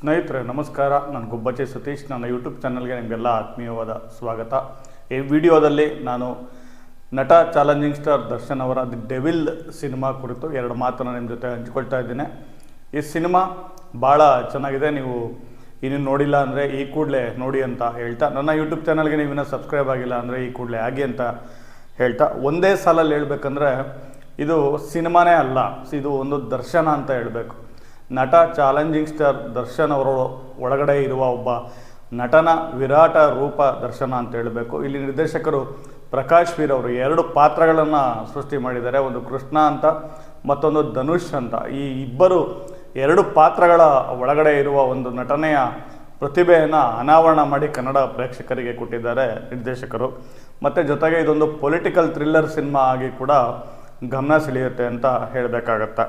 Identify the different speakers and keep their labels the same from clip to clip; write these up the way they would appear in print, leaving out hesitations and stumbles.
Speaker 1: ಸ್ನೇಹಿತರೆ ನಮಸ್ಕಾರ. ನಾನು ಗುಬ್ಬಚ್ಚಿ ಸತೀಶ್. ನನ್ನ ಯೂಟ್ಯೂಬ್ ಚಾನಲ್ಗೆ ನಿಮಗೆಲ್ಲ ಆತ್ಮೀಯವಾದ ಸ್ವಾಗತ. ಈ ವಿಡಿಯೋದಲ್ಲಿ ನಾನು ನಟ ಚಾಲೆಂಜಿಂಗ್ ಸ್ಟಾರ್ ದರ್ಶನ್ ಅವರ ದಿ ಡೆವಿಲ್ ಸಿನಿಮಾ ಕುರಿತು ಎರಡು ಮಾತನ್ನು ನಿಮ್ಮ ಜೊತೆ ಹಂಚಿಕೊಳ್ತಾ ಇದ್ದೇನೆ. ಈ ಸಿನಿಮಾ ಭಾಳ ಚೆನ್ನಾಗಿದೆ. ನೀವು ಇನ್ನೂ ನೋಡಿಲ್ಲ ಅಂದರೆ ಈ ಕೂಡಲೇ ನೋಡಿ ಅಂತ ಹೇಳ್ತಾ, ನನ್ನ ಯೂಟ್ಯೂಬ್ ಚಾನಲ್ಗೆ ನೀವು ಇನ್ನೂ ಸಬ್ಸ್ಕ್ರೈಬ್ ಆಗಿಲ್ಲ ಅಂದರೆ ಈ ಕೂಡಲೇ ಆಗಿ ಅಂತ ಹೇಳ್ತಾ, ಒಂದೇ ಸಾಲಲ್ಲಿ ಹೇಳ್ಬೇಕಂದ್ರೆ ಇದು ಸಿನಿಮಾನೇ ಅಲ್ಲ, ಇದು ಒಂದು ದರ್ಶನ ಅಂತ ಹೇಳಬೇಕು. ನಟ ಚಾಲೆಂಜಿಂಗ್ ಸ್ಟಾರ್ ದರ್ಶನ್ ಅವರು ಒಳಗಡೆ ಇರುವ ಒಬ್ಬ ನಟನ ವಿರಾಟ ರೂಪ ದರ್ಶನ ಅಂತ ಹೇಳಬೇಕು. ಇಲ್ಲಿ ನಿರ್ದೇಶಕರು ಪ್ರಕಾಶ್ ವೀರ್ ಅವರು ಎರಡು ಪಾತ್ರಗಳನ್ನು ಸೃಷ್ಟಿ ಮಾಡಿದ್ದಾರೆ. ಒಂದು ಕೃಷ್ಣ ಅಂತ, ಮತ್ತೊಂದು ಧನುಷ್ ಅಂತ. ಈ ಇಬ್ಬರು ಎರಡು ಪಾತ್ರಗಳ ಒಳಗಡೆ ಇರುವ ಒಂದು ನಟನೆಯ ಪ್ರತಿಭೆಯನ್ನು ಅನಾವರಣ ಮಾಡಿ ಕನ್ನಡ ಪ್ರೇಕ್ಷಕರಿಗೆ ಕೊಟ್ಟಿದ್ದಾರೆ ನಿರ್ದೇಶಕರು. ಮತ್ತು ಜೊತೆಗೆ ಇದೊಂದು ಪೊಲಿಟಿಕಲ್ ಥ್ರಿಲ್ಲರ್ ಸಿನಿಮಾ ಆಗಿ ಕೂಡ ಗಮನ ಸೆಳೆಯುತ್ತೆ ಅಂತ ಹೇಳಬೇಕಾಗತ್ತೆ.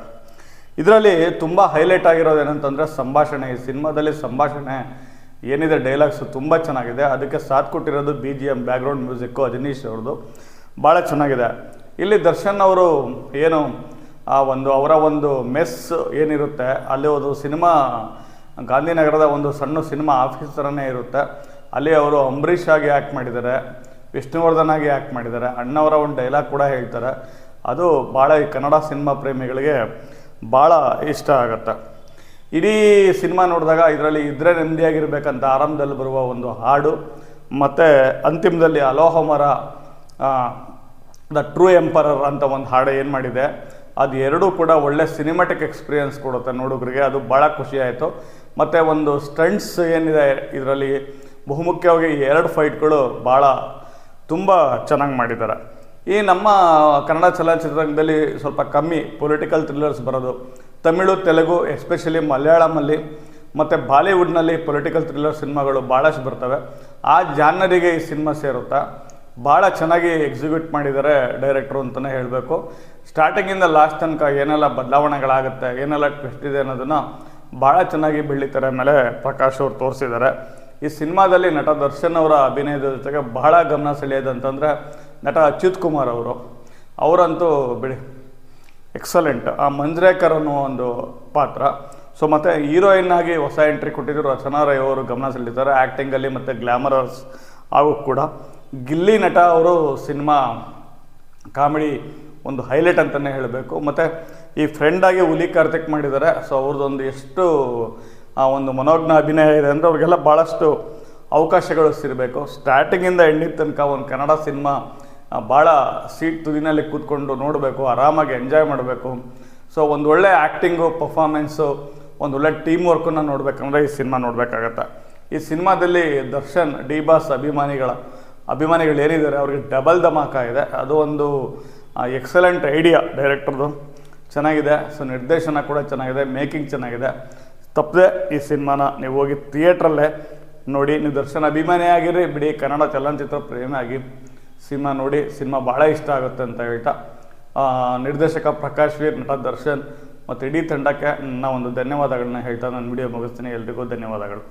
Speaker 1: ಇದರಲ್ಲಿ ತುಂಬ ಹೈಲೈಟ್ ಆಗಿರೋದು ಏನಂತಂದರೆ ಸಂಭಾಷಣೆ. ಈ ಸಿನಿಮಾದಲ್ಲಿ ಸಂಭಾಷಣೆ ಏನಿದೆ, ಡೈಲಾಗ್ಸು ತುಂಬ ಚೆನ್ನಾಗಿದೆ. ಅದಕ್ಕೆ ಸಾಥ್ ಕೊಟ್ಟಿರೋದು BGM ಬ್ಯಾಕ್ಗ್ರೌಂಡ್ ಮ್ಯೂಸಿಕ್ಕು ಅಜನೀಶ್ ಅವ್ರದ್ದು ಭಾಳ ಚೆನ್ನಾಗಿದೆ. ಇಲ್ಲಿ ದರ್ಶನ್ ಅವರು ಏನು ಅವರ ಒಂದು ಮೆಸ್ ಏನಿರುತ್ತೆ, ಅಲ್ಲಿ ಒಂದು ಸಿನಿಮಾ ಗಾಂಧಿನಗರದ ಒಂದು ಸಣ್ಣ ಸಿನಿಮಾ ಆಫೀಸ್ ಥರನೇ ಇರುತ್ತೆ. ಅಲ್ಲಿ ಅವರು ಅಂಬರೀಷ್ ಆಗಿ ಆ್ಯಕ್ಟ್ ಮಾಡಿದ್ದಾರೆ, ವಿಷ್ಣುವರ್ಧನ್ ಆಗಿ ಆ್ಯಕ್ಟ್ ಮಾಡಿದ್ದಾರೆ. ಅಣ್ಣವರ ಒಂದು ಡೈಲಾಗ್ ಕೂಡ ಹೇಳ್ತಾರೆ. ಅದು ಭಾಳ ಈ ಕನ್ನಡ ಸಿನಿಮಾ ಪ್ರೇಮಿಗಳಿಗೆ ಭಾಳ ಇಷ್ಟ ಆಗುತ್ತೆ. ಇಡೀ ಸಿನಿಮಾ ನೋಡಿದಾಗ ಇದರಲ್ಲಿ ಇದ್ರೆ ನೆಮ್ಮದಿಯಾಗಿರ್ಬೇಕಂತ ಆರಂಭದಲ್ಲಿ ಬರುವ ಒಂದು ಹಾಡು, ಮತ್ತು ಅಂತಿಮದಲ್ಲಿ ಅಲೋಹಮರ ದ ಟ್ರೂ ಎಂಪರರ್ ಅಂತ ಒಂದು ಹಾಡು ಏನು ಮಾಡಿದೆ, ಅದು ಎರಡೂ ಕೂಡ ಒಳ್ಳೆ ಸಿನಿಮಾಟಿಕ್ ಎಕ್ಸ್ಪೀರಿಯನ್ಸ್ ಕೊಡುತ್ತೆ ನೋಡುಗರಿಗೆ. ಅದು ಭಾಳ ಖುಷಿಯಾಯಿತು. ಮತ್ತು ಒಂದು ಸ್ಟಂಟ್ಸ್ ಏನಿದೆ ಇದರಲ್ಲಿ, ಬಹುಮುಖ್ಯವಾಗಿ ಎರಡು ಫೈಟ್ಗಳು ಭಾಳ ತುಂಬ ಚೆನ್ನಾಗಿ ಮಾಡಿದ್ದಾರೆ. ಈ ನಮ್ಮ ಕನ್ನಡ ಚಲನಚಿತ್ರರಂಗದಲ್ಲಿ ಸ್ವಲ್ಪ ಕಮ್ಮಿ ಪೊಲಿಟಿಕಲ್ ಥ್ರಿಲ್ಲರ್ಸ್ ಬರೋದು. ತಮಿಳು, ತೆಲುಗು, ಎಸ್ಪೆಷಲಿ ಮಲಯಾಳಮಲ್ಲಿ ಮತ್ತು ಬಾಲಿವುಡ್ನಲ್ಲಿ ಪೊಲಿಟಿಕಲ್ ಥ್ರಿಲ್ಲರ್ ಸಿನಿಮಾಗಳು ಭಾಳಷ್ಟು ಬರ್ತವೆ. ಆ ಜಾನರಿಗೆ ಈ ಸಿನಿಮಾ ಸೇರುತ್ತಾ ಭಾಳ ಚೆನ್ನಾಗಿ ಎಕ್ಸಿಕ್ಯೂಟ್ ಮಾಡಿದ್ದಾರೆ ಡೈರೆಕ್ಟ್ರು ಅಂತಲೇ ಹೇಳಬೇಕು. ಸ್ಟಾರ್ಟಿಂಗಿಂದ ಲಾಸ್ಟ್ ತನಕ ಏನೆಲ್ಲ ಬದಲಾವಣೆಗಳಾಗುತ್ತೆ, ಏನೆಲ್ಲ ಟ್ವಿಸ್ಟ್ ಇದೆ ಅನ್ನೋದನ್ನು ಭಾಳ ಚೆನ್ನಾಗಿ ಬೆಳ್ಳಿತಾರೆ ಮೇಲೆ ಪ್ರಕಾಶ್ ಅವರು ತೋರಿಸಿದ್ದಾರೆ. ಈ ಸಿನಿಮಾದಲ್ಲಿ ನಟ ದರ್ಶನ್ ಅವರ ಅಭಿನಯದ ಜೊತೆಗೆ ಬಹಳ ಗಮನ ಸೆಳೆಯೋದಂತಂದರೆ ನಟ ಅಚ್ಯುತ್ ಕುಮಾರ್ ಅವರಂತೂ ಬಿಡಿ ಎಕ್ಸಲೆಂಟ್. ಆ ಮಂಜ್ರೇಕರ್ ಅನ್ನೋ ಒಂದು ಪಾತ್ರ. ಸೊ ಮತ್ತು ಹೀರೋಯಿನ್ ಆಗಿ ಹೊಸ ಎಂಟ್ರಿ ಕೊಟ್ಟಿದ್ದರು ರಚನಾ ರೈ ಅವರು ಗಮನ ಸೆಳೀತಾರೆ ಆ್ಯಕ್ಟಿಂಗಲ್ಲಿ ಮತ್ತು ಗ್ಲ್ಯಾಮರಸ್ ಹಾಗೂ ಕೂಡ. ಗಿಲ್ಲಿ ನಟ ಅವರು ಸಿನಿಮಾ ಕಾಮಿಡಿ ಒಂದು ಹೈಲೈಟ್ ಅಂತಲೇ ಹೇಳಬೇಕು. ಮತ್ತು ಈ ಫ್ರೆಂಡಾಗಿ ಹುಲಿ ಕಾರ್ತಿಕ್ ಮಾಡಿದ್ದಾರೆ. ಸೊ ಅವ್ರದ್ದೊಂದು ಎಷ್ಟು ಒಂದು ಮನೋಜ್ಞ ಅಭಿನಯ ಇದೆ ಅಂದರೆ ಅವ್ರಿಗೆಲ್ಲ ಭಾಳಷ್ಟು ಅವಕಾಶಗಳು ಸಿಗಬೇಕು. ಸ್ಟಾರ್ಟಿಂಗಿಂದ ಎಂಡಿನ ತನಕ ಒಂದು ಕನ್ನಡ ಸಿನಿಮಾ ಭಾಳ ಸೀಟ್ ತುದಿನಲ್ಲಿ ಕೂತ್ಕೊಂಡು ನೋಡಬೇಕು, ಆರಾಮಾಗಿ ಎಂಜಾಯ್ ಮಾಡಬೇಕು. ಸೊ ಒಂದು ಒಳ್ಳೆ ಆ್ಯಕ್ಟಿಂಗು, ಪರ್ಫಾರ್ಮೆನ್ಸು, ಒಂದು ಒಳ್ಳೆ ಟೀಮ್ ವರ್ಕನ್ನು ನೋಡಬೇಕಂದ್ರೆ ಈ ಸಿನಿಮಾ ನೋಡಬೇಕಾಗತ್ತೆ. ಈ ಸಿನಿಮಾದಲ್ಲಿ ದರ್ಶನ್ ಡಿ ಬಾಸ್ ಅಭಿಮಾನಿಗಳು ಏನಿದ್ದಾರೆ ಅವ್ರಿಗೆ ಡಬಲ್ ಧಮಾಕ ಇದೆ. ಅದು ಒಂದು ಎಕ್ಸಲೆಂಟ್ ಐಡಿಯಾ ಡೈರೆಕ್ಟರ್ದು, ಚೆನ್ನಾಗಿದೆ. ಸೊ ನಿರ್ದೇಶನ ಕೂಡ ಚೆನ್ನಾಗಿದೆ, ಮೇಕಿಂಗ್ ಚೆನ್ನಾಗಿದೆ. ತಪ್ಪದೆ ಈ ಸಿನಿಮಾನ ನೀವು ಹೋಗಿ ಥಿಯೇಟ್ರಲ್ಲೇ ನೋಡಿ. ನೀವು ದರ್ಶನ್ ಅಭಿಮಾನಿ ಆಗಿರಿ, ಬಿಡಿ ಕನ್ನಡ ಚಲನಚಿತ್ರ ಪ್ರೇಮಿ ಆಗಿ ಸಿನಿಮಾ ನೋಡಿ. ಸಿನಿಮಾ ಭಾಳ ಇಷ್ಟ ಆಗುತ್ತೆ ಅಂತ ಹೇಳ್ತಾ ನಿರ್ದೇಶಕ ಪ್ರಕಾಶ್ ವೀರ್, ನಟ ದರ್ಶನ್ ಮತ್ತು ಇಡೀ ತಂಡಕ್ಕೆ ನನ್ನ ಒಂದು ಧನ್ಯವಾದಗಳನ್ನ ಹೇಳ್ತಾ ನಾನು ವಿಡಿಯೋ ಮುಗಿಸ್ತೀನಿ. ಎಲ್ರಿಗೂ ಧನ್ಯವಾದಗಳು.